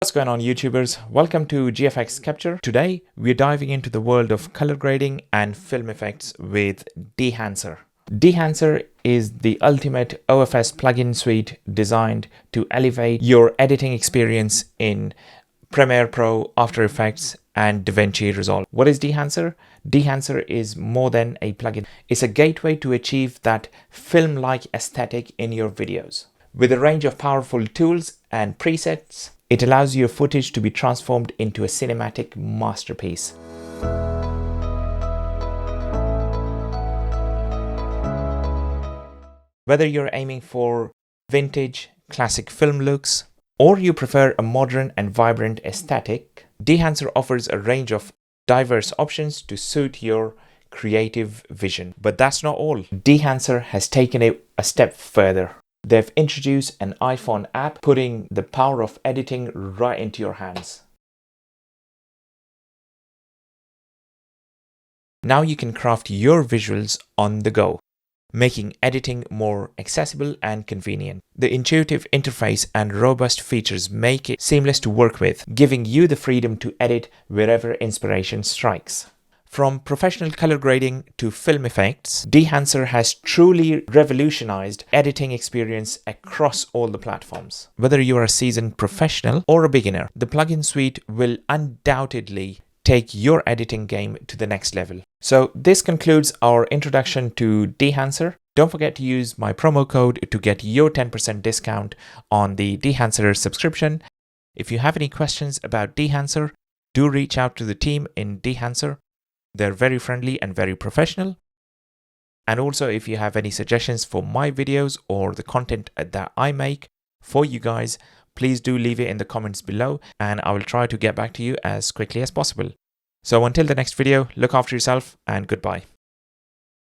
What's going on, YouTubers? Welcome to GFX Kapture. Today we're diving into the world of color grading and film effects with Dehancer. Dehancer is the ultimate OFS plugin suite designed to elevate your editing experience in Premiere Pro, After Effects, and DaVinci Resolve. What is Dehancer? Dehancer is more than a plugin. It's a gateway to achieve that film-like aesthetic in your videos. With a range of powerful tools and presets, it allows your footage to be transformed into a cinematic masterpiece. Whether you're aiming for vintage, classic film looks, or you prefer a modern and vibrant aesthetic, Dehancer offers a range of diverse options to suit your creative vision. But that's not all. Dehancer has taken it a step further. They've introduced an iPhone app, putting the power of editing right into your hands. Now you can craft your visuals on the go, making editing more accessible and convenient. The intuitive interface and robust features make it seamless to work with, giving you the freedom to edit wherever inspiration strikes. From professional color grading to film effects, Dehancer has truly revolutionized editing experience across all the platforms. Whether you are a seasoned professional or a beginner, the plugin suite will undoubtedly take your editing game to the next level. So this concludes our introduction to Dehancer. Don't forget to use my promo code to get your 10% discount on the Dehancer subscription. If you have any questions about Dehancer, do reach out to the team in Dehancer. They're very friendly and very professional. And also, if you have any suggestions for my videos or the content that I make for you guys, please do leave it in the comments below and I will try to get back to you as quickly as possible. So until the next video, look after yourself and goodbye.